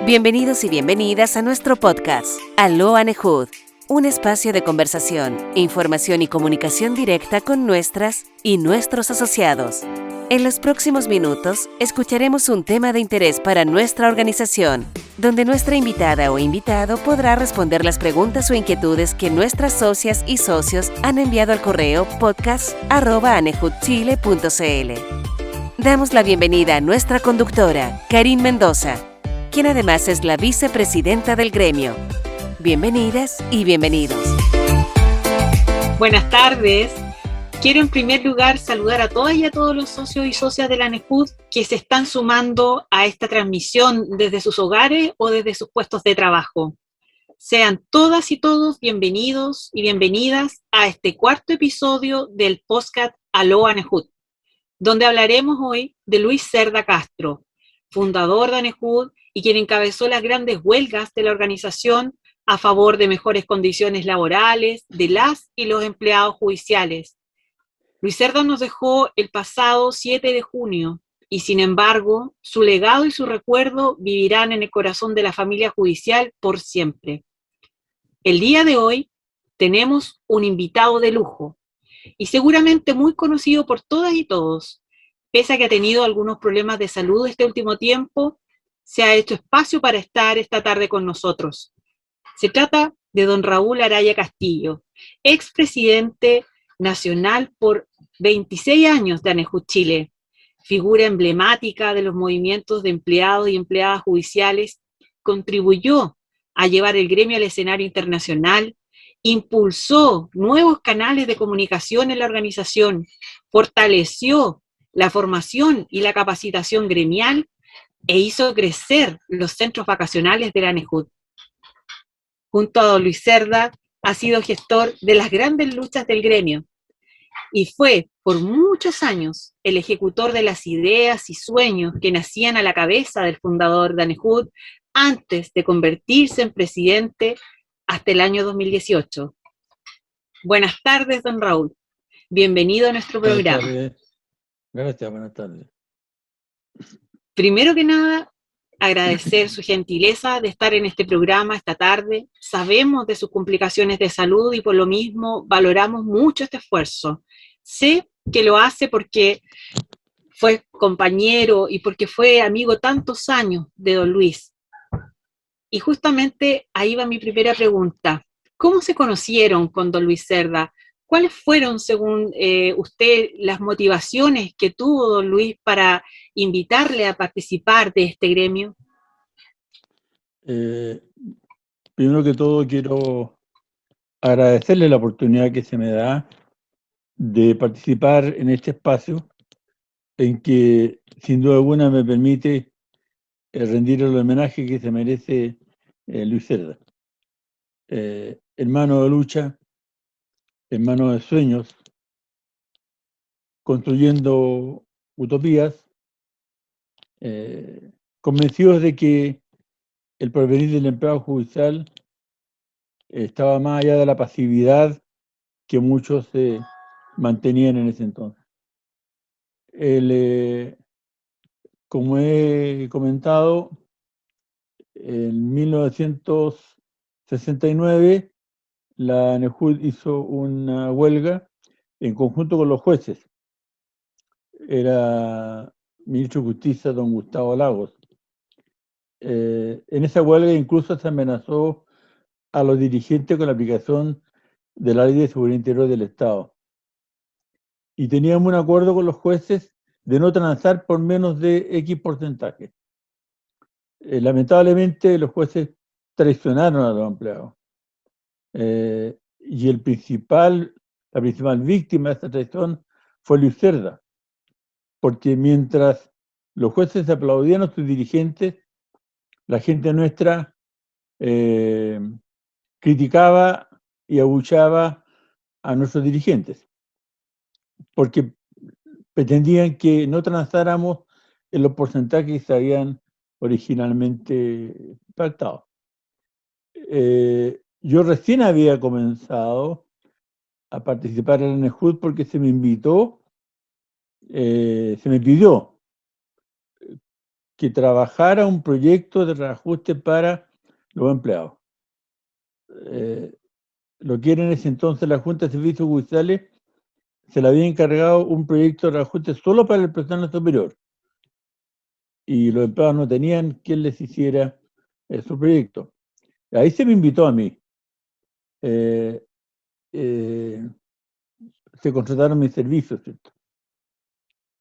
Bienvenidos y bienvenidas a nuestro podcast, Aló Anehud, un espacio de conversación, información y comunicación directa con nuestras y nuestros asociados. En los próximos minutos, escucharemos un tema de interés para nuestra organización, donde nuestra invitada o invitado podrá responder las preguntas o inquietudes que nuestras socias y socios han enviado al correo podcast@anehudchile.cl. Damos la bienvenida a nuestra conductora, Karin Mendoza, quien además es la vicepresidenta del gremio. Bienvenidas y bienvenidos. Buenas tardes. Quiero en primer lugar saludar a todas y a todos los socios y socias de la ANEJUD que se están sumando a esta transmisión desde sus hogares o desde sus puestos de trabajo. Sean todas y todos bienvenidos y bienvenidas a este cuarto episodio del podcast Aló ANEJUD, donde hablaremos hoy de Luis Cerda Castro, fundador de ANEJUD y quien encabezó las grandes huelgas de la organización a favor de mejores condiciones laborales de las y los empleados judiciales. Luis Cerda nos dejó el pasado 7 de junio y, sin embargo, su legado y su recuerdo vivirán en el corazón de la familia judicial por siempre. El día de hoy tenemos un invitado de lujo y seguramente muy conocido por todas y todos. Pese a que ha tenido algunos problemas de salud este último tiempo, se ha hecho espacio para estar esta tarde con nosotros. Se trata de don Raúl Araya Castillo, expresidente nacional por 26 años de ANEJUD Chile, figura emblemática de los movimientos de empleados y empleadas judiciales, contribuyó a llevar el gremio al escenario internacional, impulsó nuevos canales de comunicación en la organización, fortaleció la formación y la capacitación gremial e hizo crecer los centros vacacionales de la ANEJUD. Junto a don Luis Cerda, ha sido gestor de las grandes luchas del gremio y fue por muchos años el ejecutor de las ideas y sueños que nacían a la cabeza del fundador de ANEJUD antes de convertirse en presidente hasta el año 2018. Buenas tardes, don Raúl. Bienvenido a nuestro programa. Gracias, buenas tardes. Primero que nada, agradecer su gentileza de estar en este programa esta tarde. Sabemos de sus complicaciones de salud y por lo mismo valoramos mucho este esfuerzo. Sé que lo hace porque fue compañero y porque fue amigo tantos años de don Luis. Y justamente ahí va mi primera pregunta. ¿Cómo se conocieron con don Luis Cerda? ¿Cuáles fueron, según usted, las motivaciones que tuvo don Luis para invitarle a participar de este gremio? Primero que todo quiero agradecerle la oportunidad que se me da de participar en este espacio en que sin duda alguna me permite rendir el homenaje que se merece Luis Cerda. Hermano de lucha, hermano de sueños, construyendo utopías, convencidos de que el porvenir del empleado judicial estaba más allá de la pasividad que muchos mantenían en ese entonces. Como he comentado, en 1969 la ANEJUD hizo una huelga en conjunto con los jueces. Era ministro de Justicia don Gustavo Lagos. En esa huelga incluso se amenazó a los dirigentes con la aplicación de la Ley de Seguridad Interior del Estado. Y teníamos un acuerdo con los jueces de no transar por menos de X porcentaje. Lamentablemente los jueces traicionaron a los empleados. Y la principal víctima de esta traición fue Luis Cerda, porque mientras los jueces aplaudían a sus dirigentes, la gente nuestra criticaba y abuchaba a nuestros dirigentes, porque pretendían que no transáramos en los porcentajes que se habían originalmente pactado. Yo recién había comenzado a participar en la ANEJUD porque se me invitó, se me pidió que trabajara un proyecto de reajuste para los empleados. Lo que era en ese entonces la Junta de Servicios Judiciales, se le había encargado un proyecto de reajuste solo para el personal superior. Y los empleados no tenían quien les hiciera su proyecto. Ahí se me invitó a mí. Se contrataron mis servicios, ¿cierto?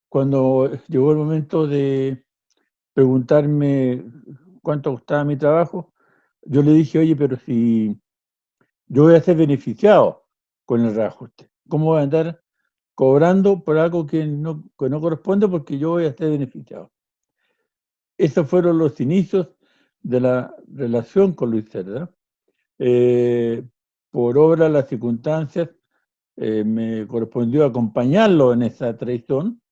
Cuando llegó el momento de preguntarme cuánto costaba mi trabajo, yo le dije, oye, pero si yo voy a ser beneficiado con el reajuste, ¿cómo voy a andar cobrando por algo que no corresponde porque yo voy a ser beneficiado? Esos fueron los inicios de la relación con Luis Cerda. Por obra de las circunstancias, me correspondió acompañarlo en esa traición,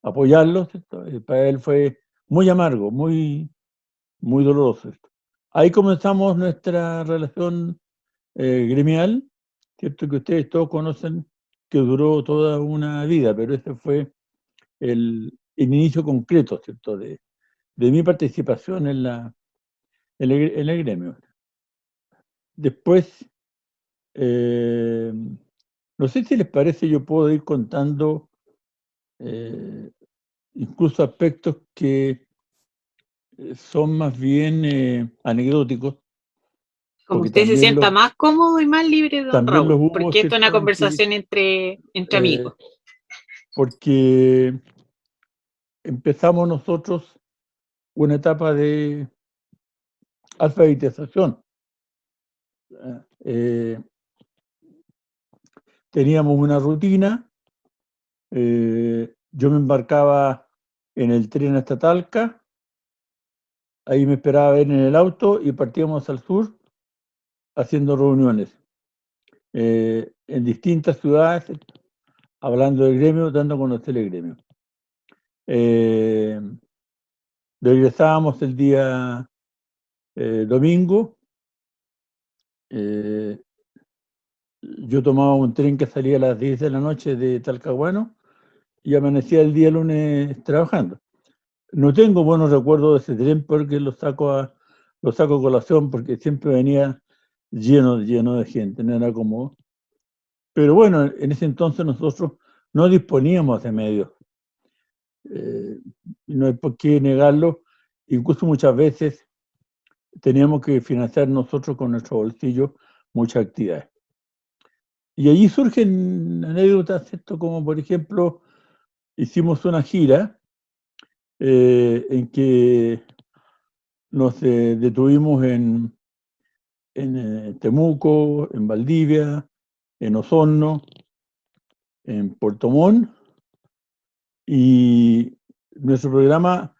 apoyarlo, ¿cierto? Para él fue muy amargo, muy doloroso. ¿Cierto? Ahí comenzamos nuestra relación gremial, ¿cierto? Que ustedes todos conocen, que duró toda una vida, pero ese fue el inicio concreto, ¿cierto? De mi participación en el gremio. Después, no sé si les parece, yo puedo ir contando incluso aspectos que son más bien anecdóticos. Como usted se sienta más cómodo y más libre, don también Raúl, hubo, porque esto es una ¿cierto? conversación entre amigos. Porque empezamos nosotros una etapa de alfabetización. Teníamos una rutina. Yo me embarcaba en el tren hasta Talca. Ahí me esperaba ver en el auto y partíamos al sur haciendo reuniones en distintas ciudades, hablando del gremio, dando a conocer el gremio. Regresábamos el día domingo. Yo tomaba un tren que salía a las 10 de la noche de Talcahuano y amanecía el día lunes trabajando. No tengo buenos recuerdos de ese tren porque lo saco a colación porque siempre venía lleno de gente, no era cómodo. Pero bueno, en ese entonces nosotros no disponíamos de medios. No hay por qué negarlo. Incluso muchas veces teníamos que financiar nosotros con nuestro bolsillo muchas actividades. Y allí surgen anécdotas, ¿cierto? Como por ejemplo, hicimos una gira en que nos detuvimos en Temuco, en Valdivia, en Osorno, en Puerto Montt, y nuestro programa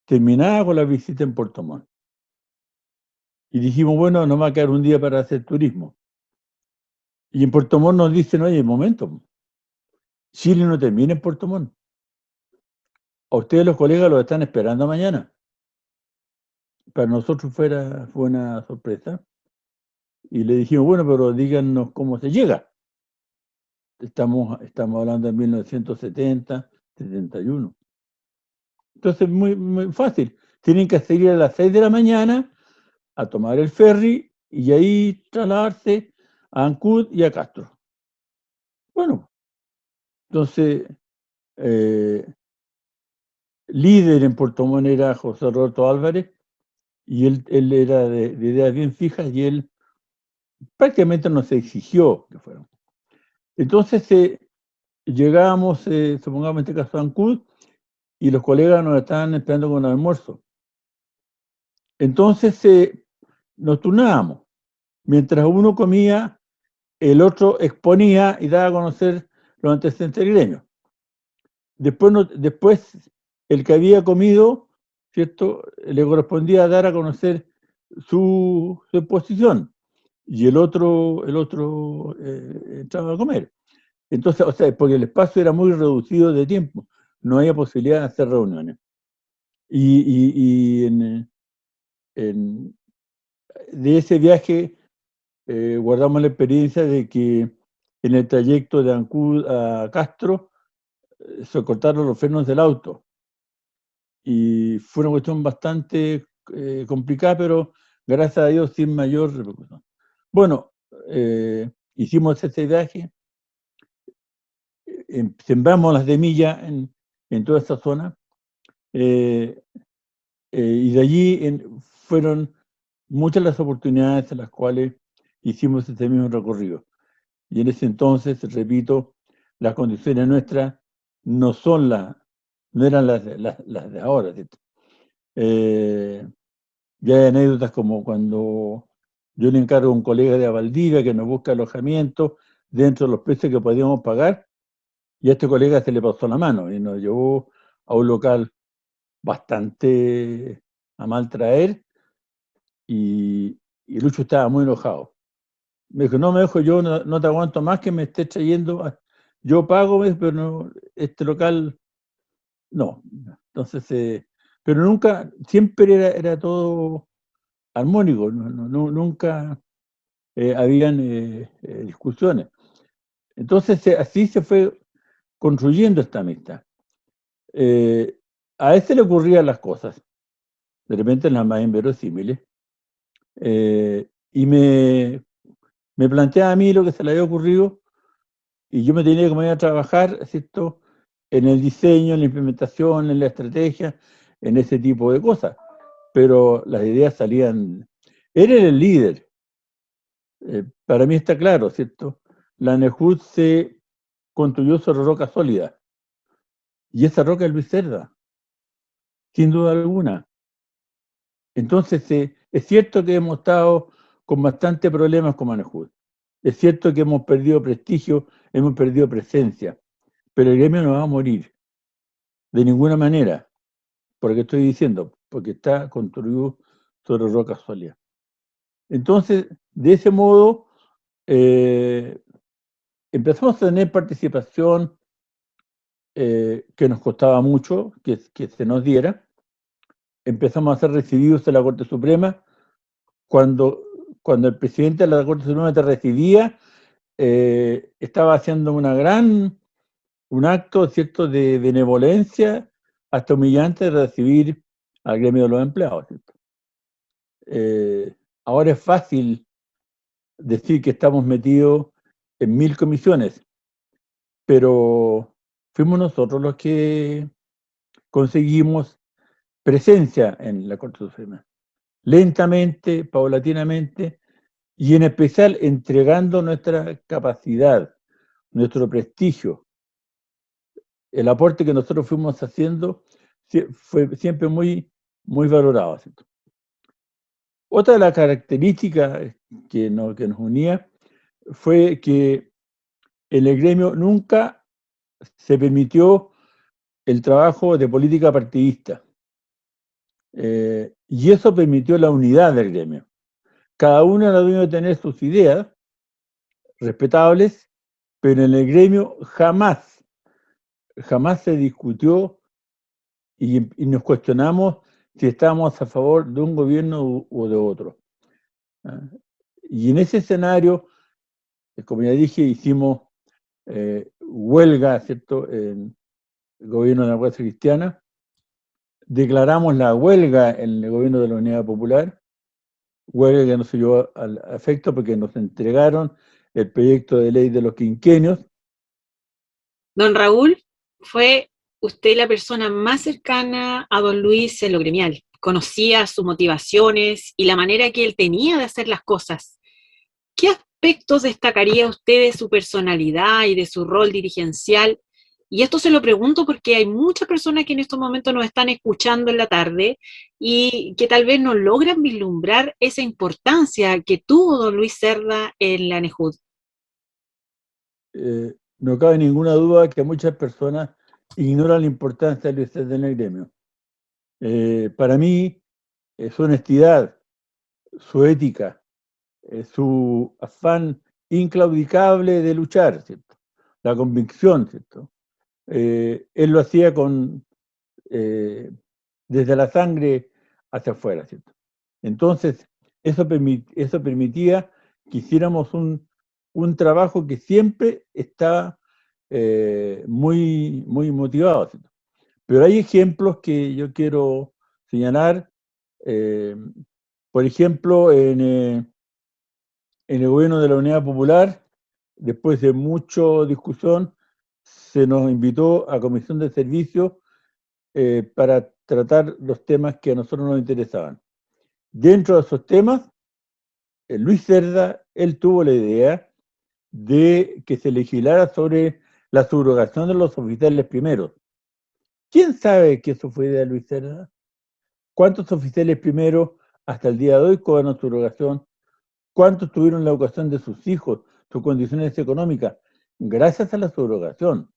terminaba con la visita en Puerto Montt. Y dijimos, bueno, nos va a quedar un día para hacer turismo. Y en Puerto Montt nos dicen, oye, momento, Chile no termina en Puerto Montt. A ustedes los colegas los están esperando mañana. Para nosotros fue una sorpresa. Y le dijimos, bueno, pero díganos cómo se llega. Estamos hablando de 1970, 71. Entonces, muy fácil. Tienen que salir a las 6 de la mañana a tomar el ferry y ahí trasladarse a Ancud y a Castro. Bueno, entonces, líder en Puerto Montt era José Roberto Álvarez, y él era de ideas bien fijas y él prácticamente nos exigió que fuéramos. Entonces, llegábamos, supongamos en este caso a Ancud, y los colegas nos estaban esperando con el almuerzo. Entonces nos turnábamos. Mientras uno comía, el otro exponía y daba a conocer los antecedentes del gremio. Después el que había comido, ¿cierto?, le correspondía dar a conocer su exposición, y el otro entraba a comer. Entonces, o sea, porque el espacio era muy reducido de tiempo, no había posibilidad de hacer reuniones. Y de ese viaje guardamos la experiencia de que en el trayecto de Ancud a Castro se cortaron los frenos del auto. y fue una cuestión bastante complicada, pero gracias a Dios sin mayor repercusión. Bueno, hicimos ese viaje, sembramos las semillas en toda esta zona, y de allí fueron muchas las oportunidades en las cuales hicimos este mismo recorrido. Y en ese entonces, repito, las condiciones nuestras no eran las de ahora, ¿cierto? Ya hay anécdotas como cuando yo le encargo a un colega de Valdivia que nos busca alojamiento dentro de los precios que podíamos pagar, y a este colega se le pasó la mano y nos llevó a un local bastante a mal traer, y Lucho estaba muy enojado. Me dijo, no, me dijo, yo no te aguanto más que me estés trayendo, yo pago, pero no, este local, no. Entonces, pero nunca, siempre era todo armónico, nunca habían discusiones. Entonces, así se fue construyendo esta amistad. A este le ocurrían las cosas, de repente las más inverosímiles, y me planteaba a mí lo que se le había ocurrido, y yo me tenía que poner a trabajar, ¿cierto?, en el diseño, en la implementación, en la estrategia, en ese tipo de cosas. Pero las ideas salían. Él era el líder. Para mí está claro, ¿cierto? La ANEJUD se construyó sobre roca sólida. Y esa roca es Luis Cerda, sin duda alguna. Entonces, es cierto que hemos estado con bastantes problemas con ANEJUD. Es cierto que hemos perdido prestigio, hemos perdido presencia. Pero el gremio no va a morir. De ninguna manera. Por lo que estoy diciendo, porque está construido sobre roca sólida. Entonces, de ese modo, empezamos a tener participación que nos costaba mucho que se nos diera. Empezamos a ser recibidos en la Corte Suprema. Cuando el presidente de la Corte Suprema te recibía, estaba haciendo un acto, ¿cierto?, de benevolencia, hasta humillante, de recibir al gremio de los empleados, ¿cierto? Ahora es fácil decir que estamos metidos en 1000 comisiones, pero fuimos nosotros los que conseguimos presencia en la Corte Suprema, lentamente, paulatinamente, y en especial entregando nuestra capacidad, nuestro prestigio. El aporte que nosotros fuimos haciendo fue siempre muy, muy valorado, ¿cierto? Otra de las características que nos unía fue que en el gremio nunca se permitió el trabajo de política partidista. Y eso permitió la unidad del gremio. Cada uno era dueño de tener sus ideas respetables, pero en el gremio jamás se discutió y nos cuestionamos si estábamos a favor de un gobierno o de otro. Y en ese escenario, como ya dije, hicimos huelga, ¿cierto?, en el gobierno de la Democracia Cristiana. Declaramos la huelga en el gobierno de la Unidad Popular, huelga que no se llevó al efecto porque nos entregaron el proyecto de ley de los quinquenios. Don Raúl, fue usted la persona más cercana a don Luis en lo gremial. Conocía sus motivaciones y la manera que él tenía de hacer las cosas. ¿Qué aspectos destacaría usted de su personalidad y de su rol dirigencial? Y esto se lo pregunto porque hay muchas personas que en estos momentos nos están escuchando en la tarde y que tal vez no logran vislumbrar esa importancia que tuvo don Luis Cerda en la ANEJUD. No cabe ninguna duda que muchas personas ignoran la importancia de Luis Cerda en el gremio. Para mí, su honestidad, su ética, su afán inclaudicable de luchar, ¿cierto?, la convicción, ¿cierto? Él lo hacía desde la sangre hacia afuera, ¿cierto? Entonces, eso permitía que hiciéramos un trabajo que siempre estaba muy, muy motivado, ¿cierto? Pero hay ejemplos que yo quiero señalar. Por ejemplo, en el gobierno de la Unidad Popular, después de mucha discusión, se nos invitó a Comisión de Servicios para tratar los temas que a nosotros nos interesaban. Dentro de esos temas, Luis Cerda, él tuvo la idea de que se legislara sobre la subrogación de los oficiales primeros. ¿Quién sabe que eso fue idea de Luis Cerda? ¿Cuántos oficiales primeros hasta el día de hoy cobran subrogación? ¿Cuántos tuvieron la educación de sus hijos, sus condiciones económicas? Gracias a la subrogación.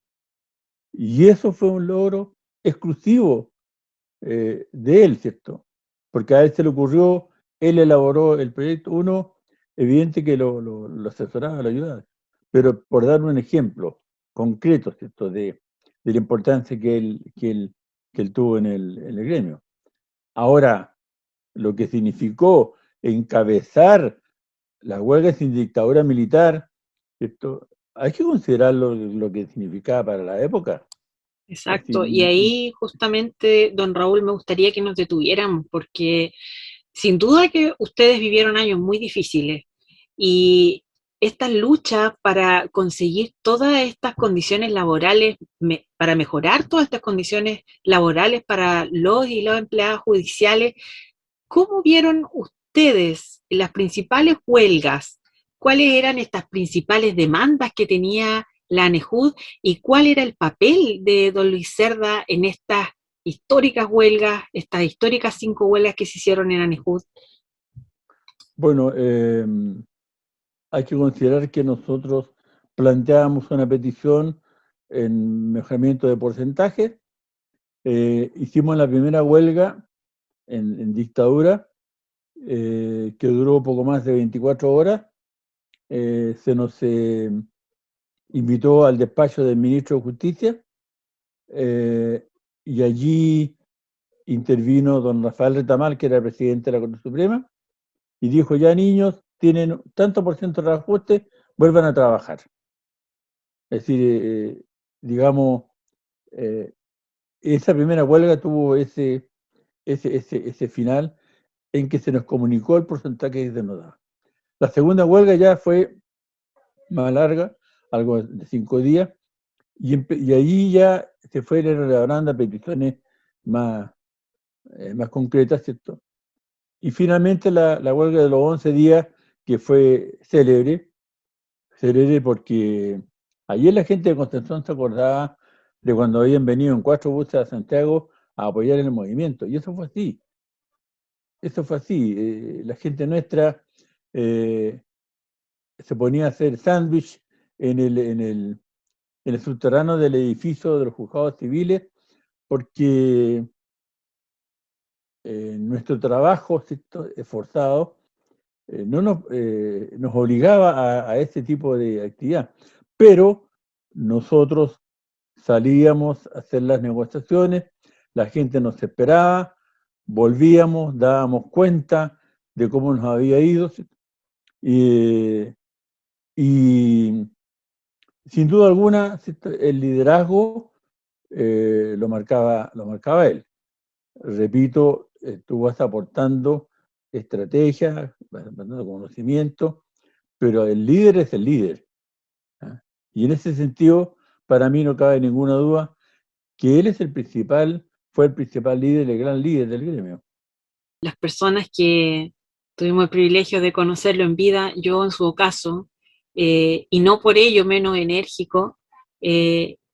Y eso fue un logro exclusivo de él, ¿cierto? Porque a él se le ocurrió, él elaboró el proyecto. Uno, evidente que lo asesoraba, lo ayudaba. Pero por dar un ejemplo concreto, ¿cierto? De la importancia que él tuvo en el gremio. Ahora, lo que significó encabezar la huelga sin dictadura militar, ¿cierto? Hay que considerar lo que significaba para la época. Exacto, y ahí justamente, don Raúl, me gustaría que nos detuviéramos, porque sin duda que ustedes vivieron años muy difíciles y esta lucha para conseguir todas estas condiciones laborales, para mejorar todas estas condiciones laborales para los y las empleadas judiciales, ¿cómo vieron ustedes las principales huelgas? ¿Cuáles eran estas principales demandas que tenía la ANEJUD y cuál era el papel de don Luis Cerda en estas históricas huelgas, estas históricas 5 huelgas que se hicieron en ANEJUD? Bueno, hay que considerar que nosotros planteábamos una petición en mejoramiento de porcentaje. Hicimos la primera huelga en dictadura, que duró poco más de 24 horas. Se nos invitó al despacho del ministro de Justicia, y allí intervino don Rafael Retamal, que era el presidente de la Corte Suprema, y dijo: ya niños, tienen tanto por ciento de reajuste, vuelvan a trabajar. Es decir, digamos, esa primera huelga tuvo ese final en que se nos comunicó el porcentaje que se nos daba. La segunda huelga ya fue más larga, algo de 5 días, y ahí ya se fueron elaborando peticiones más concretas, ¿cierto? Y finalmente la huelga de los 11 días, que fue célebre porque ayer la gente de Concepción se acordaba de cuando habían venido en 4 buses a Santiago a apoyar el movimiento, y eso fue así. La gente nuestra se ponía a hacer sándwich en el subterráneo del edificio de los juzgados civiles, porque nuestro trabajo, ¿cierto?, esforzado no nos obligaba a ese tipo de actividad. Pero nosotros salíamos a hacer las negociaciones, la gente nos esperaba, volvíamos, dábamos cuenta de cómo nos había ido, y sin duda alguna, ¿cierto?, el liderazgo lo marcaba él. Repito, tú vas aportando estrategias, vas aportando conocimiento, pero el líder es el líder. ¿Ah? Y en ese sentido, para mí no cabe ninguna duda que él fue el principal líder, el gran líder del gremio. Las personas que tuvimos el privilegio de conocerlo en vida, yo en su caso, y no por ello menos enérgico,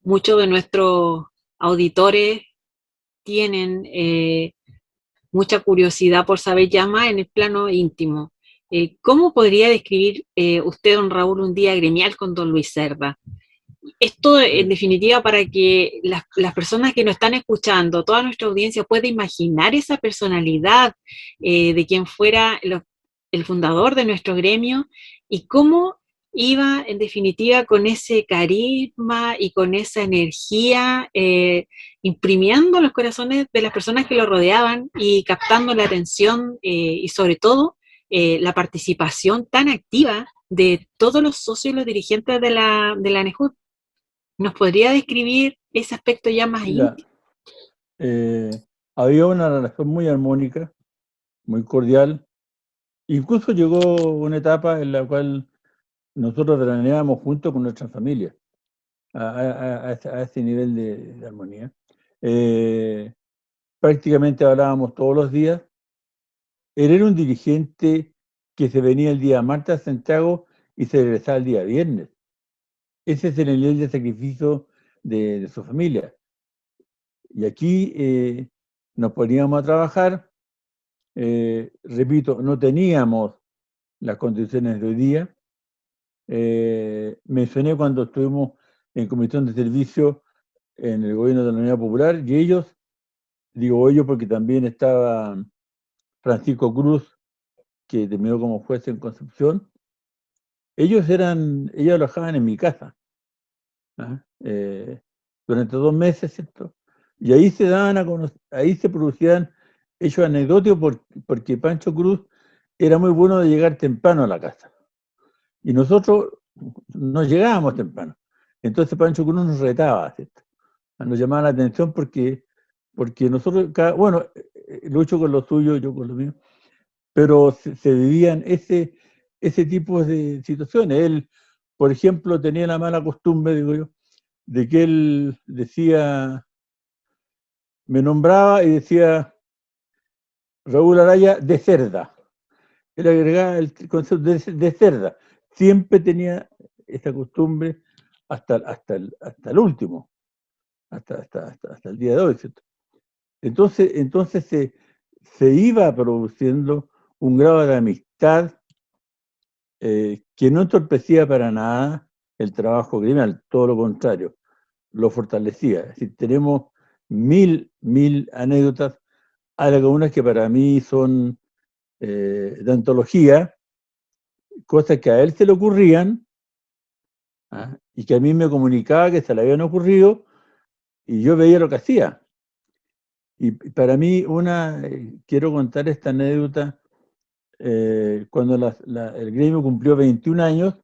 muchos de nuestros auditores tienen mucha curiosidad por saber ya más en el plano íntimo. ¿Cómo podría describir usted, don Raúl, un día gremial con don Luis Cerda? Esto, en definitiva, para que las personas que nos están escuchando, toda nuestra audiencia pueda imaginar esa personalidad de quien fuera el fundador de nuestro gremio y cómo iba, en definitiva, con ese carisma y con esa energía, imprimiendo los corazones de las personas que lo rodeaban y captando la atención y sobre todo la participación tan activa de todos los socios y los dirigentes de la ANEJUD. ¿Nos podría describir ese aspecto ya más Mira, íntimo? había una relación muy armónica, muy cordial. Incluso llegó una etapa en la cual nosotros veraneábamos juntos con nuestra familia, a ese nivel de armonía. Prácticamente hablábamos todos los días. Él era un dirigente que se venía el día martes a Santiago y se regresaba el día viernes. Ese es el nivel de sacrificio de su familia. Y aquí nos poníamos a trabajar. Repito, no teníamos las condiciones de hoy día. Mencioné cuando estuvimos en comisión de servicio en el gobierno de la Unidad Popular, y ellos, digo ellos porque también estaba Francisco Cruz, que terminó como juez en Concepción. Ellos alojaban en mi casa, ¿ah? Durante 2 meses, ¿cierto? Y ahí se daban ahí se producían hechos anecdóticos porque Pancho Cruz era muy bueno de llegar temprano a la casa. Y nosotros no llegábamos temprano. Entonces Pancho Cruz nos retaba, ¿cierto? Nos llamaba la atención porque nosotros, bueno, Lucho con lo suyo, yo con lo mío, pero se vivían ese tipo de situaciones. Él, por ejemplo, tenía la mala costumbre, digo yo, de que él decía, me nombraba y decía Raúl Araya de Cerda. Él agregaba el concepto de Cerda. Siempre tenía esa costumbre hasta el último, hasta el día de hoy, ¿cierto? Entonces se iba produciendo un grado de amistad que no entorpecía para nada el trabajo criminal, todo lo contrario, lo fortalecía. Es decir, tenemos mil anécdotas, algunas que para mí son de antología, cosas que a él se le ocurrían, ¿ah? Y que a mí me comunicaba que se le habían ocurrido, y yo veía lo que hacía. Y para mí, quiero contar esta anécdota, cuando el gremio cumplió 21 años,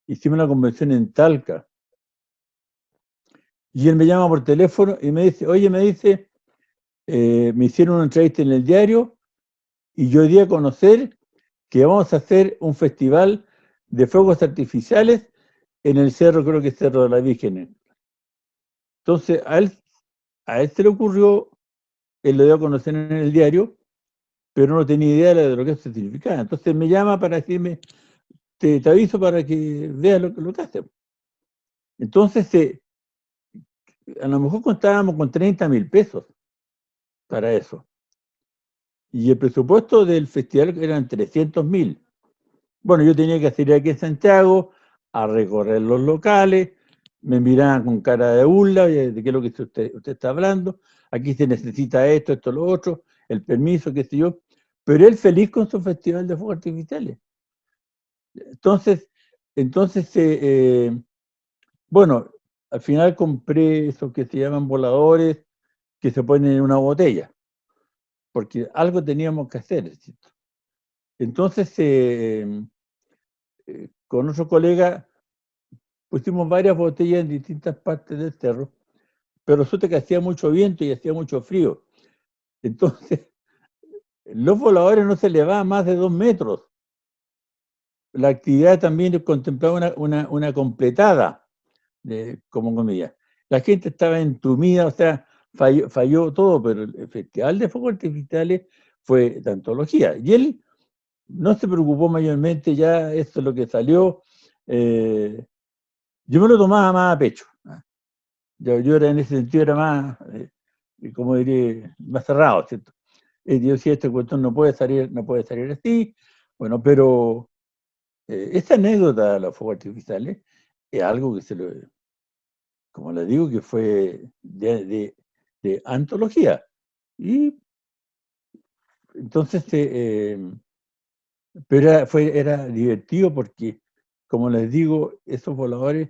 hicimos una convención en Talca. Y él me llama por teléfono y me dice, oye, me hicieron una entrevista en el diario y yo di a conocer que vamos a hacer un festival de fuegos artificiales en el cerro, creo que es Cerro de la Virgen. Entonces, a él se le ocurrió, él lo dio a conocer en el diario, pero no tenía idea de lo que eso significaba. Entonces me llama para decirme, te aviso para que veas lo que hacemos. Entonces, a lo mejor contábamos con 30.000 pesos para eso. Y el presupuesto del festival eran 300.000. Bueno, yo tenía que salir aquí en Santiago a recorrer los locales, me miraban con cara de burla, de qué es lo que usted está hablando, aquí se necesita esto, lo otro, el permiso, qué sé yo, pero él feliz con su festival de fuegos artificiales. Entonces, bueno, al final compré esos que se llaman voladores, que se ponen en una botella, porque algo teníamos que hacer, ¿cierto? Entonces, con otro colega pusimos varias botellas en distintas partes del cerro, pero resulta que hacía mucho viento y hacía mucho frío. Entonces, los voladores no se elevaban más de 2 metros. La actividad también contemplaba una completada, como comillas. La gente estaba entumida, o sea, falló todo, pero el Festival de Fuegos Artificiales fue de antología. Y él no se preocupó mayormente, ya esto es lo que salió. Yo me lo tomaba más a pecho. Yo era en ese sentido, era más, como diré, más cerrado, ¿cierto? Yo decía, esta cuestión no puede salir así. Bueno, pero esta anécdota de los fuegos artificiales es algo que como les digo, que fue de antología. Y entonces, pero era divertido porque, como les digo, esos voladores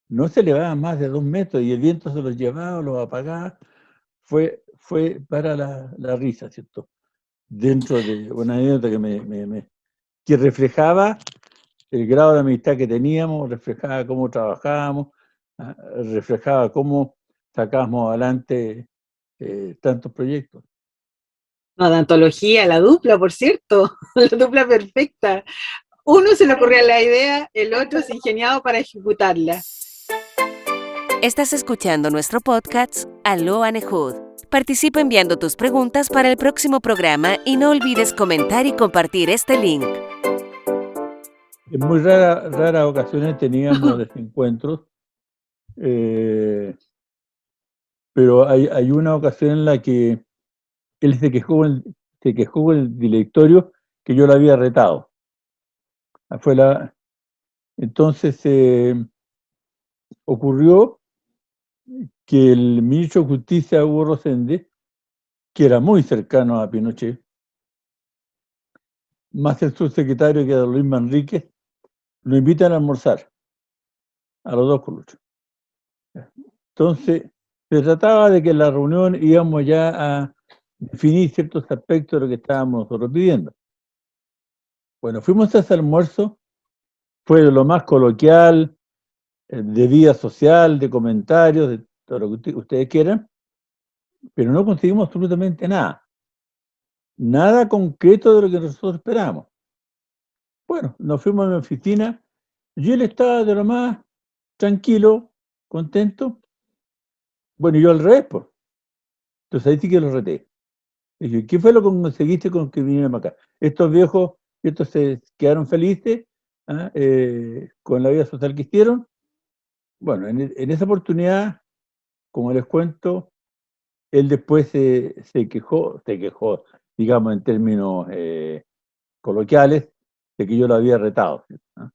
no se elevaban más de 2 metros y el viento se los llevaba, los apagaba. Fue para la risa, ¿cierto? Dentro de una anécdota que reflejaba el grado de amistad que teníamos, reflejaba cómo trabajábamos, reflejaba cómo sacábamos adelante tantos proyectos. No, de antología, la dupla, por cierto, la dupla perfecta. Uno se le ocurría la idea, el otro es ingeniado para ejecutarla. Estás escuchando nuestro podcast Aló Anehud. Participa enviando tus preguntas para el próximo programa y no olvides comentar y compartir este link. En muy raras ocasiones teníamos desencuentros, pero hay una ocasión en la que él se quejó con el directorio que yo lo había retado. Entonces ocurrió que el ministro de Justicia, Hugo Rosende, que era muy cercano a Pinochet, más el subsecretario que era Luis Manríquez, lo invitan a almorzar, a los dos coluchos. Entonces, se trataba de que en la reunión íbamos ya a definir ciertos aspectos de lo que estábamos nosotros pidiendo. Bueno, fuimos a ese almuerzo, fue de lo más coloquial, de vida social, de comentarios, de todo lo que ustedes quieran, pero no conseguimos absolutamente nada. Nada concreto de lo que nosotros esperábamos. Bueno, nos fuimos a mi oficina, y él estaba de lo más tranquilo, contento. Bueno, y yo al revés, pues. Entonces ahí sí que lo reté. Dije, ¿qué fue lo que conseguiste con que vinieron acá? Estos viejos, estos se quedaron felices con la vida social que hicieron. Bueno, en esa oportunidad, como les cuento, él después se quejó, digamos en términos coloquiales, de que yo lo había retado. ¿No?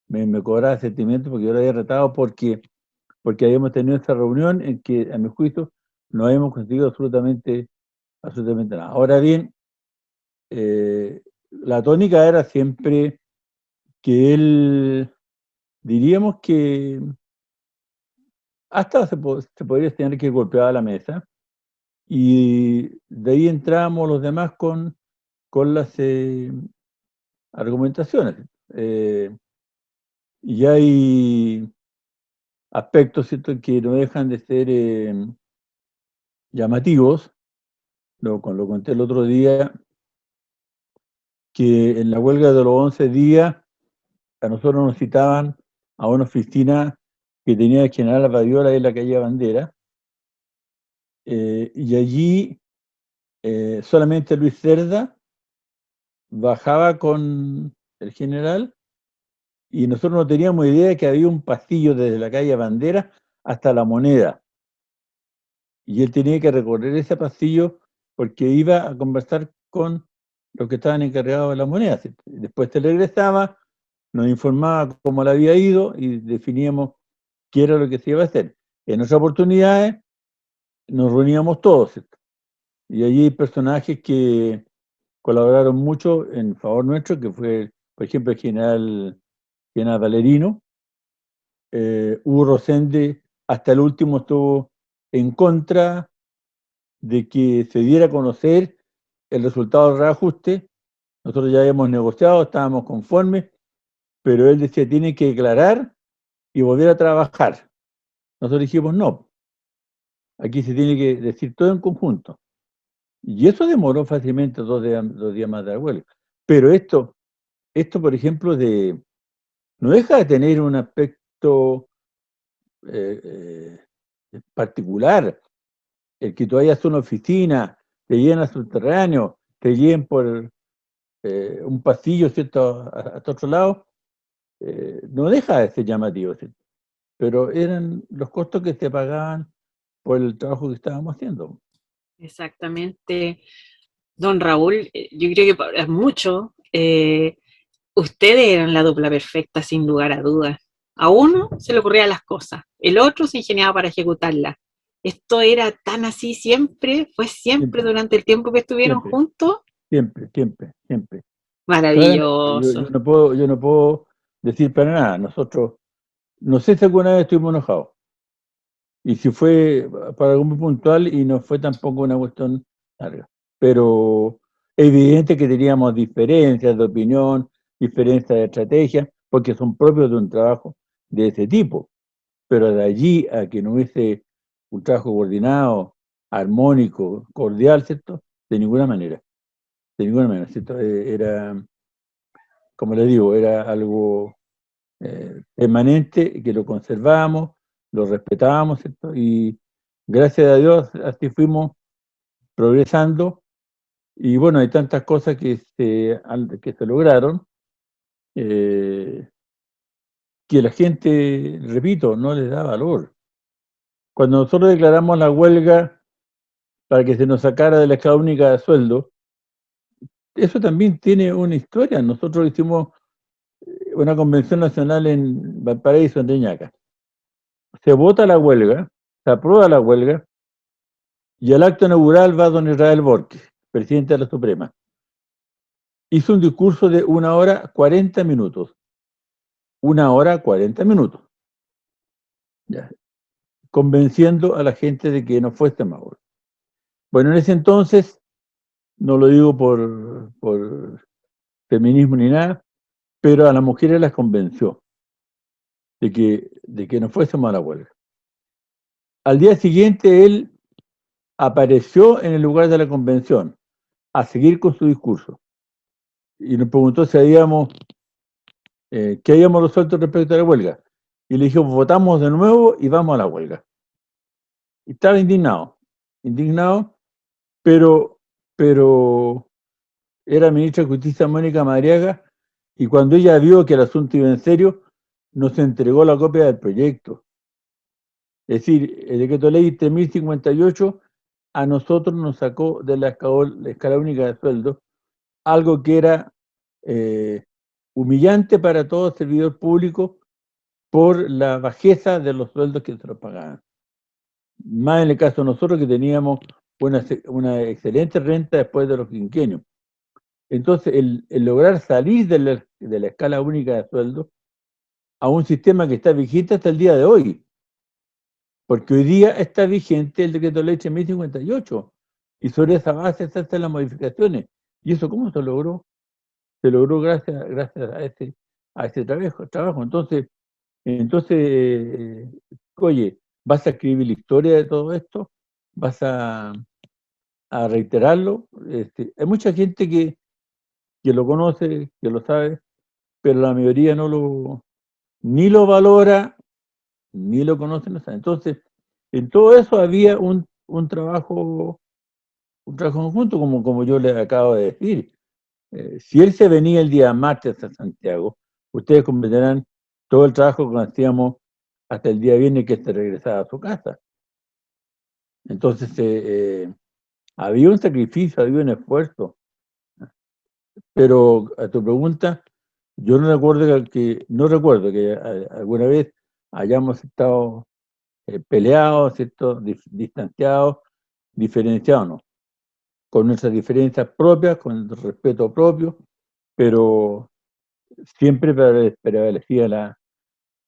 Me cobraba sentimiento porque yo lo había retado porque habíamos tenido esta reunión en que, a mi juicio, no habíamos conseguido absolutamente nada. Ahora bien, la tónica era siempre que él, diríamos que hasta se podría tener que golpear la mesa, y de ahí entramos los demás con las argumentaciones. Y hay aspectos, ¿cierto?, que no dejan de ser llamativos. Lo conté el otro día, que en la huelga de los 11 días a nosotros nos citaban a una oficina que tenía el general Badiola en la calle Bandera, y allí solamente Luis Cerda bajaba con el general, y nosotros no teníamos idea de que había un pasillo desde la calle Bandera hasta La Moneda, y él tenía que recorrer ese pasillo porque iba a conversar con los que estaban encargados de La Moneda. Después se regresaba, nos informaba cómo le había ido y definíamos qué era lo que se iba a hacer. En otras oportunidades nos reuníamos todos, ¿cierto? Y allí hay personajes que colaboraron mucho en favor nuestro, que fue, por ejemplo, el general Valerino. Hugo Rosende hasta el último estuvo en contra de que se diera a conocer el resultado del reajuste. Nosotros ya habíamos negociado, estábamos conformes, pero él decía, tiene que declarar y volver a trabajar. Nosotros dijimos, no, aquí se tiene que decir todo en conjunto. Y eso demoró fácilmente 2 días más de la huelga. Pero esto, por ejemplo, no deja de tener un aspecto particular. El que tú vayas a una oficina, te lleven al subterráneo, te lleven por un pasillo, ¿cierto?, hasta otro lado, no deja de ser llamativo, ¿cierto? Pero eran los costos que se pagaban por el trabajo que estábamos haciendo. Exactamente. Don Raúl, yo creo que es mucho. Ustedes eran la dupla perfecta, sin lugar a dudas. A uno se le ocurrían las cosas, el otro se ingeniaba para ejecutarlas. ¿Esto era tan así siempre? ¿Fue siempre durante el tiempo que estuvieron juntos? Siempre. Maravilloso. Yo no puedo decir para nada. Nosotros, no sé si alguna vez estuvimos enojados. Y si fue para algo muy puntual, y no fue tampoco una cuestión larga. Pero es evidente que teníamos diferencias de opinión, diferencias de estrategia, porque son propios de un trabajo de ese tipo. Pero de allí a que no hubiese un trabajo coordinado, armónico, cordial, ¿cierto? De ninguna manera, ¿cierto? Era, como le digo, era algo permanente, que lo conservábamos, lo respetábamos, ¿cierto? Y gracias a Dios así fuimos progresando. Y bueno, hay tantas cosas que se lograron, que la gente, repito, no les da valor. Cuando nosotros declaramos la huelga para que se nos sacara de la escala única de sueldo, eso también tiene una historia. Nosotros hicimos una convención nacional en Valparaíso, en Reñaca. Se vota la huelga, se aprueba la huelga, y al acto inaugural va don Israel Borges, presidente de la Suprema. Hizo un discurso de 1 hora 40 minutos. 1 hora 40 minutos. Ya, convenciendo a la gente de que no fuese más huelga. Bueno, en ese entonces, no lo digo por feminismo ni nada, pero a las mujeres las convenció de que no fuésemos a la huelga. Al día siguiente él apareció en el lugar de la convención a seguir con su discurso y nos preguntó si qué habíamos resuelto respecto a la huelga, y le dijimos: votamos de nuevo y vamos a la huelga. Y estaba indignado, pero era ministra de Justicia Mónica Madariaga, y cuando ella vio que el asunto iba en serio, nos entregó la copia del proyecto. Es decir, el decreto ley 3058 a nosotros nos sacó de la escala única de sueldo, algo que era humillante para todo servidor público por la bajeza de los sueldos que se nos pagaban. Más en el caso de nosotros, que teníamos una excelente renta después de los quinquenios. Entonces, el lograr salir de la escala única de sueldo a un sistema que está vigente hasta el día de hoy, porque hoy día está vigente el decreto ley 3058, y sobre esa base se hacen las modificaciones. ¿Y eso cómo se logró? Se logró gracias a ese trabajo. Entonces, oye, ¿vas a escribir la historia de todo esto? ¿Vas a reiterarlo? Hay mucha gente que lo conoce, que lo sabe, pero la mayoría ni lo valora, ni lo conoce, no sabe. Entonces, en todo eso había un trabajo conjunto, como yo les acabo de decir. Si él se venía el día martes a Santiago, ustedes comprenderán todo el trabajo que hacíamos hasta el día viernes que se regresaba a su casa. Entonces, había un sacrificio, había un esfuerzo. Pero a tu pregunta, yo no recuerdo que alguna vez hayamos estado peleados, ¿cierto? Distanciados, diferenciados, ¿no? Con nuestras diferencias propias, con el respeto propio, pero siempre prevalecía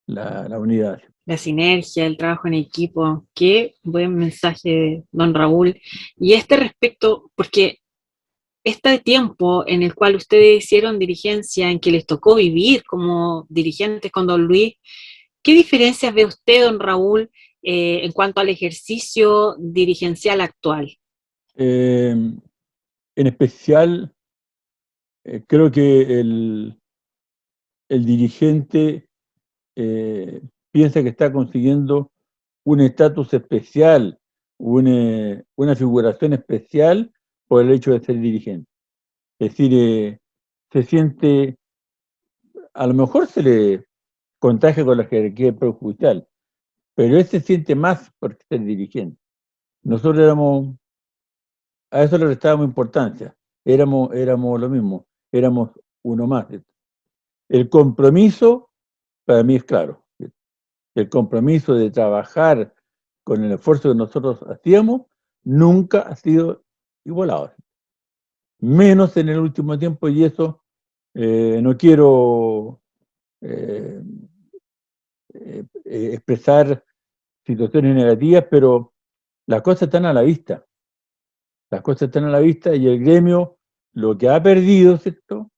la unidad. La sinergia, el trabajo en equipo. Qué buen mensaje, don Raúl. Y respecto, porque este tiempo en el cual ustedes hicieron dirigencia, en que les tocó vivir como dirigentes con don Luis, ¿qué diferencias ve usted, don Raúl, en cuanto al ejercicio dirigencial actual? En especial, creo que el dirigente piensa que está consiguiendo un estatus especial, una figuración especial por el hecho de ser dirigente. Es decir, se siente, a lo mejor se le contagia con la jerarquía perjudicial, pero él se siente más por ser dirigente. Nosotros a eso le restábamos importancia, éramos lo mismo, éramos uno más. El compromiso, para mí es claro, el compromiso de trabajar con el esfuerzo que nosotros hacíamos nunca ha sido igualado, menos en el último tiempo, y eso no quiero expresar situaciones negativas, pero las cosas están a la vista. Las cosas están a la vista, y el gremio lo que ha perdido, ¿cierto?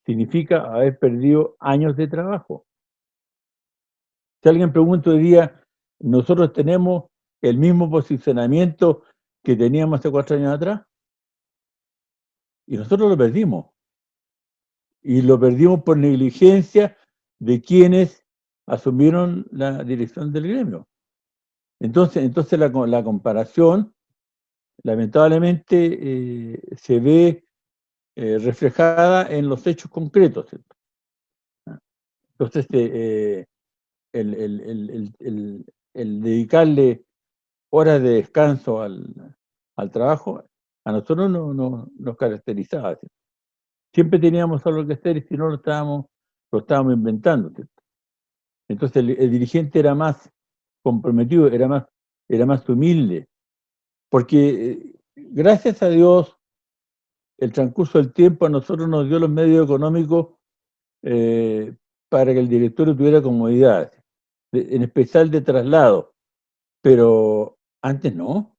Significa haber perdido años de trabajo. Si alguien pregunta hoy día, nosotros tenemos el mismo posicionamiento que teníamos hace 4 años atrás. Y nosotros lo perdimos. Y lo perdimos por negligencia de quienes asumieron la dirección del gremio. Entonces la comparación, lamentablemente, se ve reflejada en los hechos concretos, ¿cierto? Entonces, el dedicarle horas de descanso al trabajo, a nosotros no nos caracterizaba, ¿cierto? Siempre teníamos algo que hacer y si no lo estábamos inventando, ¿cierto? Entonces el dirigente era más comprometido, era más humilde, porque gracias a Dios el transcurso del tiempo a nosotros nos dio los medios económicos para que el directorio tuviera comodidad, en especial de traslado, pero antes no.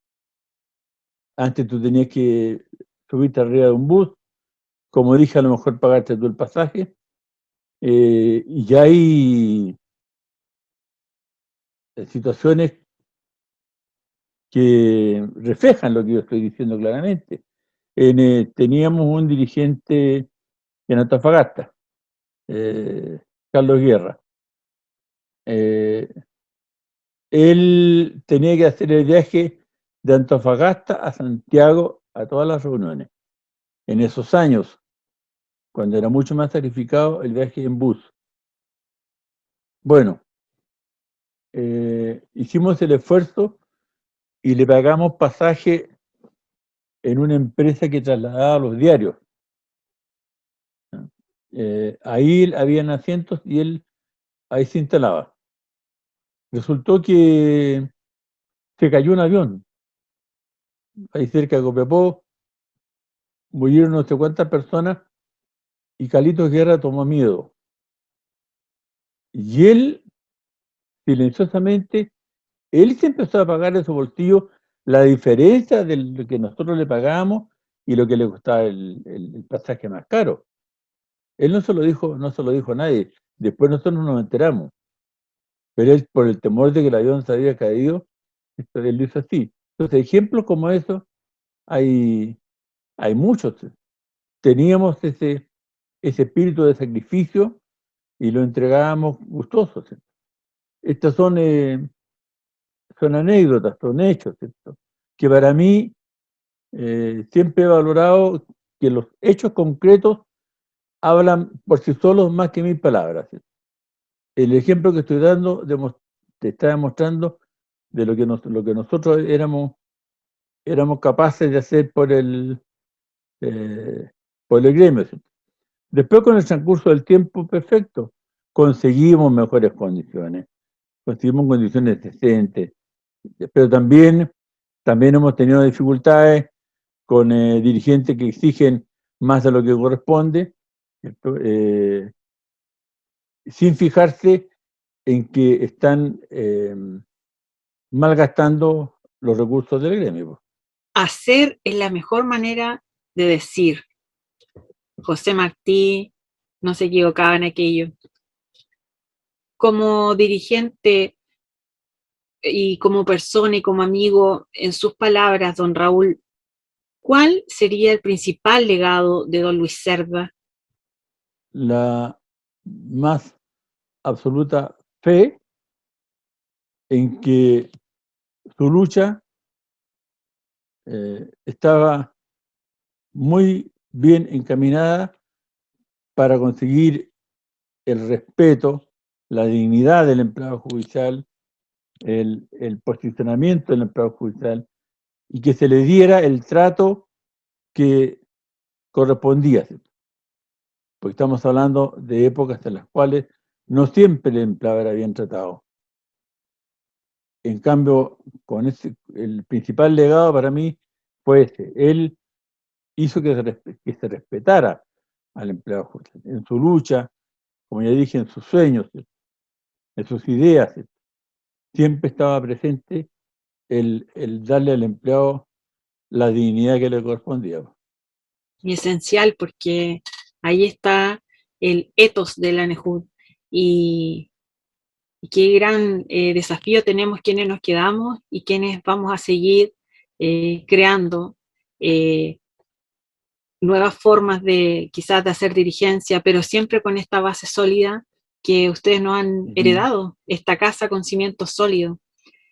Antes tú tenías que subirte arriba de un bus, como dije, a lo mejor pagarte tú el pasaje, y ya hay situaciones que reflejan lo que yo estoy diciendo claramente. Teníamos un dirigente en Antofagasta, Carlos Guerra. Él tenía que hacer el viaje de Antofagasta a Santiago a todas las reuniones. En esos años, cuando era mucho más sacrificado el viaje en bus. Bueno, hicimos el esfuerzo y le pagamos pasaje en una empresa que trasladaba los diarios. Ahí habían asientos y él ahí se instalaba. Resultó que se cayó un avión ahí cerca de Copiapó, murieron no sé cuántas personas y Carlitos Guerra tomó miedo. Y él, silenciosamente, él se empezó a pagar de su bolsillo la diferencia de lo que nosotros le pagábamos y lo que le costaba el pasaje más caro. Él no se lo dijo a nadie. Después nosotros nos enteramos. Pero él, por el temor de que el avión se había caído, él lo hizo así. Entonces, ejemplos como eso hay muchos. Teníamos ese espíritu de sacrificio y lo entregábamos gustosos. ¿Cierto? Estas son anécdotas, son hechos, ¿cierto? Que para mí siempre he valorado que los hechos concretos hablan por sí solos más que 1000 palabras. ¿Cierto? El ejemplo que estoy dando te está demostrando de lo que nosotros éramos capaces de hacer por el gremio. ¿Cierto? Después, con el transcurso del tiempo, perfecto, conseguimos mejores condiciones, conseguimos condiciones decentes, pero también hemos tenido dificultades con dirigentes que exigen más de lo que corresponde, ¿cierto? Sin fijarse en que están malgastando los recursos del gremio. Hacer es la mejor manera de decir. José Martí no se equivocaba en aquello. Como dirigente y como persona y como amigo, en sus palabras, don Raúl, ¿cuál sería el principal legado de don Luis Cerda? La más absoluta fe en que su lucha estaba muy bien encaminada para conseguir el respeto, la dignidad del empleado judicial, el posicionamiento del empleado judicial y que se le diera el trato que correspondía. Porque estamos hablando de épocas en las cuales no siempre el empleado era bien tratado. En cambio, el principal legado para mí fue ese. Él hizo que se respetara al empleado judicial en su lucha, como ya dije, en sus sueños, en sus ideas. Siempre estaba presente el darle al empleado la dignidad que le correspondía. Y esencial, porque ahí está el ethos de la ANEJUD. Y y qué gran desafío tenemos quienes nos quedamos y quienes vamos a seguir creando nuevas formas de quizás de hacer dirigencia, pero siempre con esta base sólida que ustedes nos han heredado, esta casa con cimientos sólidos.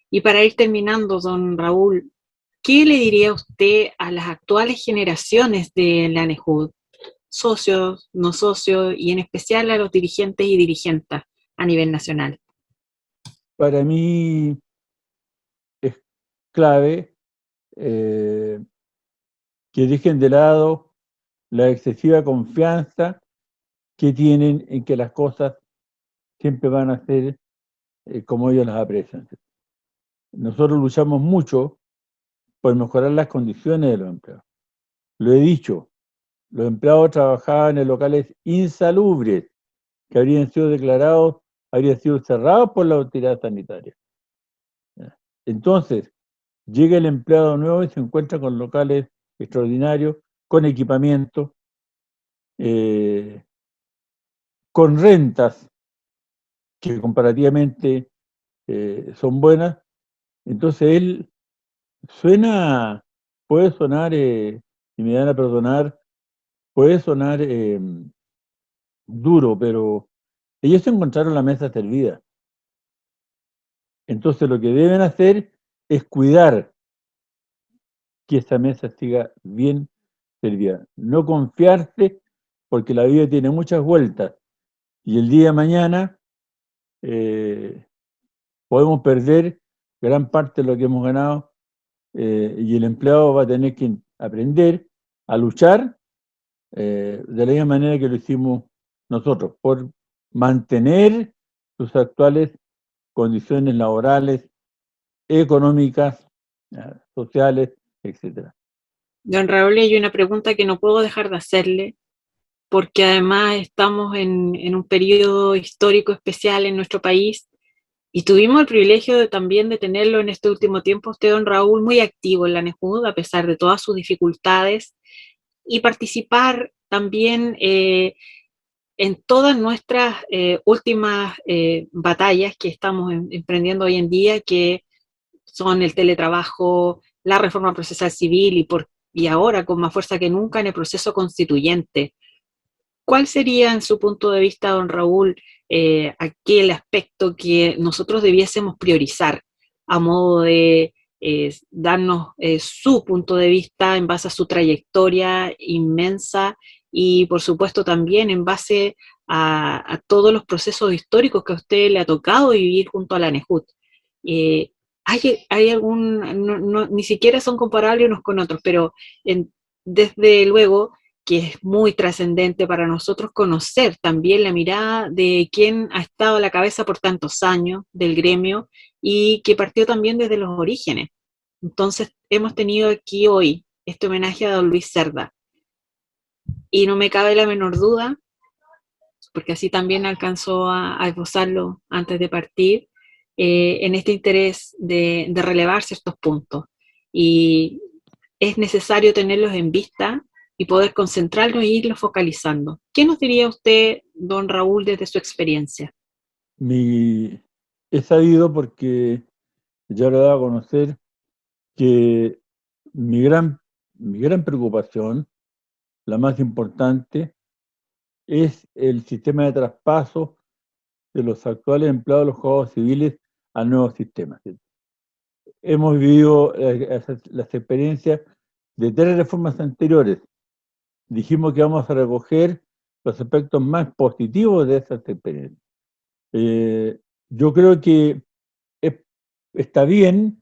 Y para ir terminando, don Raúl, ¿qué le diría usted a las actuales generaciones de la ANEJUD, socios, no socios, y en especial a los dirigentes y dirigentas a nivel nacional? Para mí es clave que dejen de lado la excesiva confianza que tienen en que las cosas siempre van a ser como ellos las aprecian. Nosotros luchamos mucho por mejorar las condiciones de los empleados. Lo he dicho, los empleados trabajaban en locales insalubres que habrían sido cerrados por la autoridad sanitaria. Entonces, llega el empleado nuevo y se encuentra con locales extraordinarios, con equipamiento, con rentas que comparativamente son buenas. Entonces él puede sonar, y me van a perdonar, puede sonar duro, pero ellos se encontraron la mesa servida. Entonces lo que deben hacer es cuidar que esa mesa siga bien servida. No confiarse, porque la vida tiene muchas vueltas y el día de mañana podemos perder gran parte de lo que hemos ganado y el empleado va a tener que aprender a luchar de la misma manera que lo hicimos nosotros, por mantener sus actuales condiciones laborales, económicas, sociales, etcétera. Don Raúl, hay una pregunta que no puedo dejar de hacerle, porque además estamos en un periodo histórico especial en nuestro país y tuvimos el privilegio también de tenerlo en este último tiempo, usted, don Raúl, muy activo en la ANEJUD, a pesar de todas sus dificultades, y participar también en todas nuestras últimas batallas que estamos emprendiendo hoy en día, que son el teletrabajo, la reforma procesal civil y ahora con más fuerza que nunca en el proceso constituyente. ¿Cuál sería, en su punto de vista, don Raúl, aquel aspecto que nosotros debiésemos priorizar a modo de darnos su punto de vista en base a su trayectoria inmensa y, por supuesto, también en base a todos los procesos históricos que a usted le ha tocado vivir junto a la ANEJUD? Eh, hay algún, ni siquiera son comparables unos con otros, pero desde luego que es muy trascendente para nosotros conocer también la mirada de quien ha estado a la cabeza por tantos años del gremio y que partió también desde los orígenes. Entonces, hemos tenido aquí hoy este homenaje a don Luis Cerda. Y no me cabe la menor duda, porque así también alcanzó a esbozarlo antes de partir, en este interés de relevar ciertos puntos. Y es necesario tenerlos en vista y poder concentrarlos e irlos focalizando. ¿Qué nos diría usted, don Raúl, desde su experiencia? He sabido, porque ya lo he dado a conocer, que mi gran preocupación, la más importante, es el sistema de traspaso de los actuales empleados de los juzgados civiles al nuevo sistema. ¿Cierto? Hemos vivido las experiencias de 3 reformas anteriores. Dijimos que vamos a recoger los aspectos más positivos de esas experiencias. Yo creo que está bien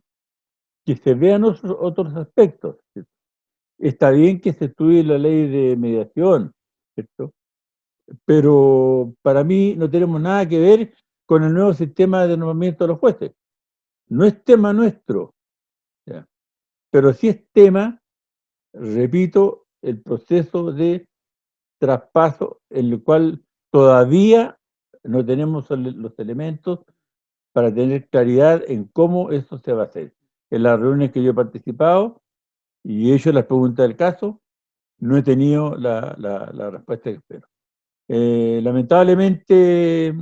que se vean otros aspectos, ¿cierto? Está bien que se estudie la ley de mediación, ¿cierto? Pero para mí no tenemos nada que ver con el nuevo sistema de nombramiento de los jueces. No es tema nuestro, ¿ya? Pero sí es tema, repito, el proceso de traspaso en el cual todavía no tenemos los elementos para tener claridad en cómo eso se va a hacer. En las reuniones que yo he participado y he hecho las preguntas del caso, no he tenido la respuesta que espero. Lamentablemente,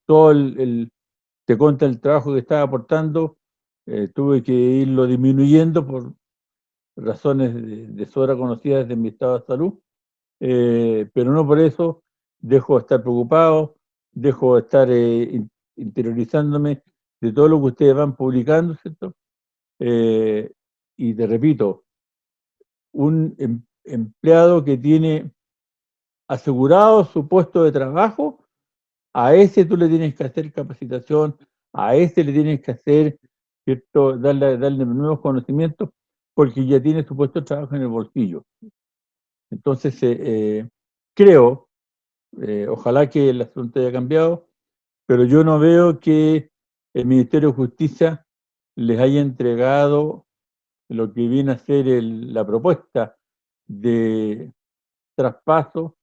todo te cuenta el trabajo que estaba aportando, tuve que irlo disminuyendo por razones de sobra conocidas de mi estado de salud, pero no por eso dejo de estar preocupado, dejo de estar interiorizándome de todo lo que ustedes van publicando, ¿cierto? Y te repito, un empleado que tiene asegurado su puesto de trabajo, a ese tú le tienes que hacer capacitación, a ese le tienes que hacer, ¿cierto? Darle nuevos conocimientos, porque ya tiene su puesto de trabajo en el bolsillo. Entonces, creo, ojalá que el asunto haya cambiado, pero yo no veo que el Ministerio de Justicia les haya entregado lo que viene a ser la propuesta de traspaso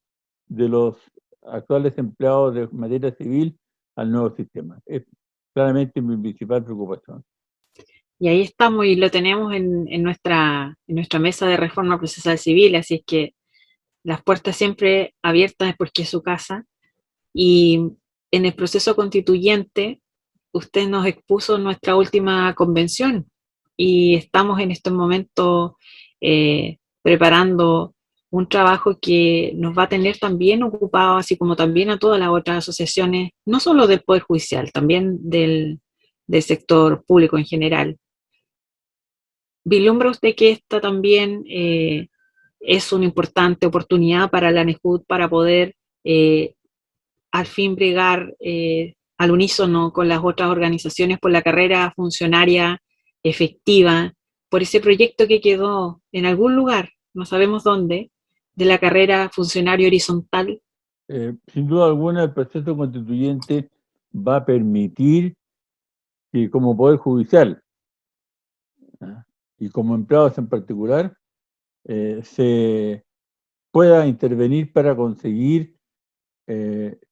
de los actuales empleados de materia civil al nuevo sistema. Es claramente mi principal preocupación. Y ahí estamos y lo tenemos en nuestra mesa de reforma procesal civil, así es que las puertas siempre abiertas porque es su casa. Y en el proceso constituyente, usted nos expuso nuestra última convención y estamos en este momento preparando un trabajo que nos va a tener también ocupado, así como también a todas las otras asociaciones, no solo del Poder Judicial, también del sector público en general. ¿Vislumbra usted que esta también es una importante oportunidad para la ANEJUD para poder al fin bregar al unísono con las otras organizaciones por la carrera funcionaria efectiva, por ese proyecto que quedó en algún lugar, no sabemos dónde, de la carrera funcionario horizontal? Sin duda alguna, el proceso constituyente va a permitir que como Poder Judicial, ¿ah?, y como empleados en particular, se pueda intervenir para conseguir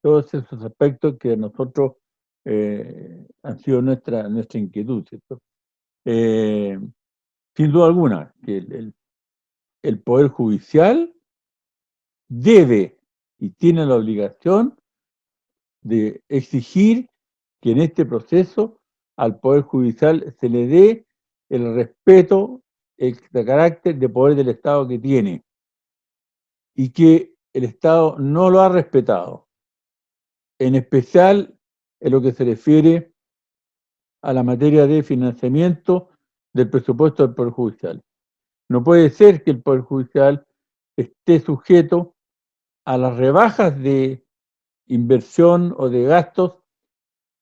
todos esos aspectos que a nosotros han sido nuestra inquietud, ¿cierto? Sin duda alguna, que el Poder Judicial debe y tiene la obligación de exigir que en este proceso al Poder Judicial se le dé el respeto, el carácter de poder del Estado que tiene, y que el Estado no lo ha respetado, en especial en lo que se refiere a la materia de financiamiento del presupuesto del Poder Judicial. No puede ser que el Poder Judicial esté sujeto a las rebajas de inversión o de gastos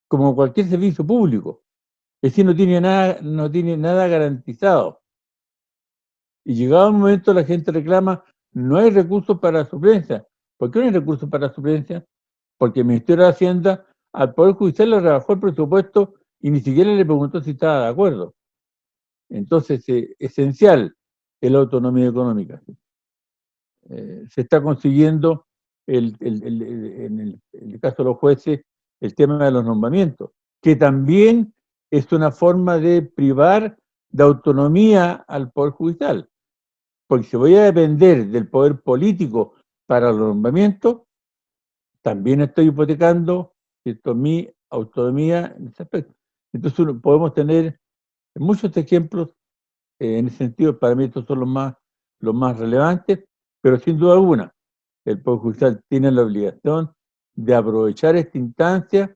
como cualquier servicio público. Es decir, no tiene nada garantizado. Y llegado un momento la gente reclama, no hay recursos para suplencia. ¿Por qué no hay recursos para suplencia? Porque el Ministerio de Hacienda al Poder Judicial le rebajó el presupuesto y ni siquiera le preguntó si estaba de acuerdo. Entonces, esencial es la autonomía económica. Se está consiguiendo, en el caso de los jueces, el tema de los nombramientos, que también es una forma de privar de autonomía al Poder Judicial. Porque si voy a depender del poder político para los nombramientos, también estoy hipotecando, ¿cierto?, mi autonomía en ese aspecto. Entonces podemos tener muchos ejemplos en ese sentido. Para mí estos son los más relevantes, pero sin duda alguna, el Poder Judicial tiene la obligación de aprovechar esta instancia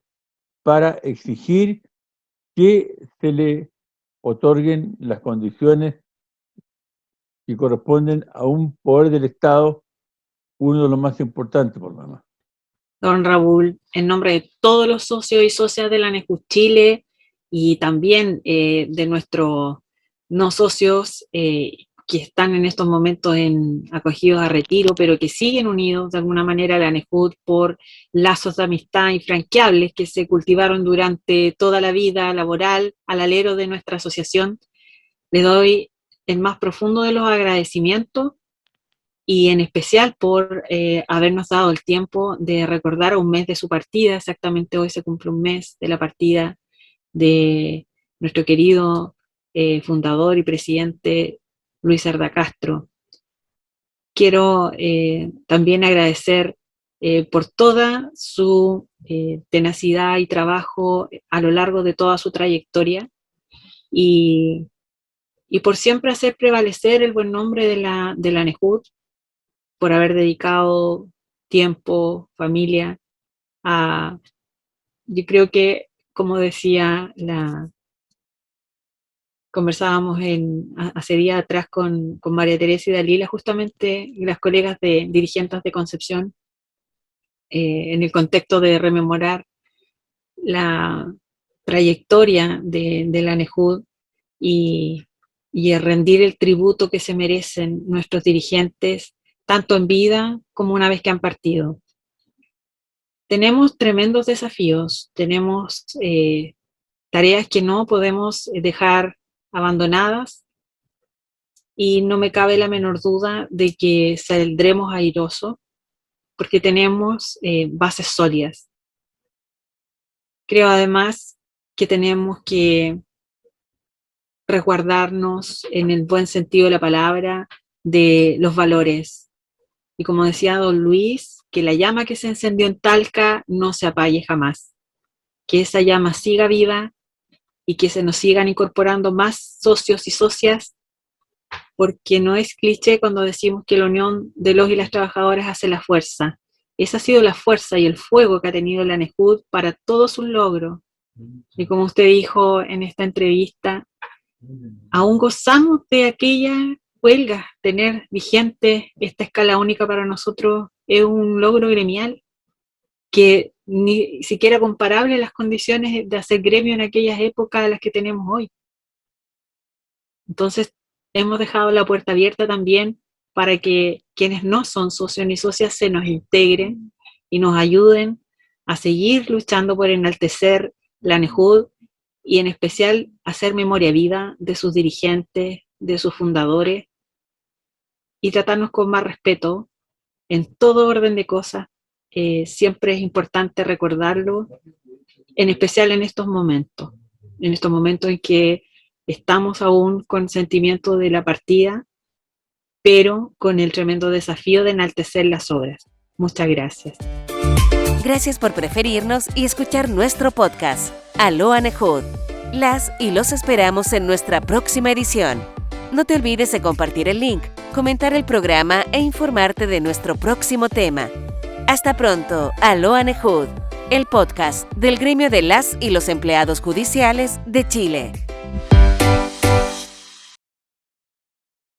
para exigir que se le otorguen las condiciones que corresponden a un poder del Estado, uno de los más importantes por lo demás. Don Raúl, en nombre de todos los socios y socias de la ANEJUD Chile y también de nuestros no socios que están en estos momentos acogidos a retiro, pero que siguen unidos de alguna manera a la ANEJUD por lazos de amistad infranqueables que se cultivaron durante toda la vida laboral al alero de nuestra asociación, les doy el más profundo de los agradecimientos y en especial por habernos dado el tiempo de recordar un mes de su partida. Exactamente hoy se cumple un mes de la partida de nuestro querido fundador y presidente Luis Cerda Castro. Quiero también agradecer por toda su tenacidad y trabajo a lo largo de toda su trayectoria y por siempre hacer prevalecer el buen nombre de la ANEJUD, por haber dedicado tiempo, familia, yo creo que, como decía, conversábamos hace días atrás con María Teresa y Dalila, justamente las colegas dirigentes de Concepción, en el contexto de rememorar la trayectoria de la ANEJUD y rendir el tributo que se merecen nuestros dirigentes, tanto en vida como una vez que han partido. Tenemos tremendos desafíos, tenemos tareas que no podemos dejar abandonadas y no me cabe la menor duda de que saldremos airosos porque tenemos bases sólidas. Creo además que tenemos que resguardarnos en el buen sentido de la palabra de los valores. Y como decía don Luis, que la llama que se encendió en Talca no se apague jamás. Que esa llama siga viva y que se nos sigan incorporando más socios y socias, porque no es cliché cuando decimos que la unión de los y las trabajadoras hace la fuerza. Esa ha sido la fuerza y el fuego que ha tenido la ANEJUD para todos sus logros. Y como usted dijo en esta entrevista, aún gozamos de aquella huelga. Tener vigente esta escala única para nosotros es un logro gremial que ni siquiera comparable a las condiciones de hacer gremio en aquellas épocas a las que tenemos hoy. Entonces, hemos dejado la puerta abierta también para que quienes no son socios ni socias se nos integren y nos ayuden a seguir luchando por enaltecer la ANEJUD y en especial hacer memoria viva de sus dirigentes, de sus fundadores y tratarnos con más respeto en todo orden de cosas. Siempre es importante recordarlo, en especial en estos momentos en que estamos aún con sentimiento de la partida, pero con el tremendo desafío de enaltecer las obras. Muchas gracias. Gracias por preferirnos y escuchar nuestro podcast. Aló ANEJUD. Las y los esperamos en nuestra próxima edición. No te olvides de compartir el link, comentar el programa e informarte de nuestro próximo tema. Hasta pronto, Aló ANEJUD, el podcast del gremio de las y los empleados judiciales de Chile.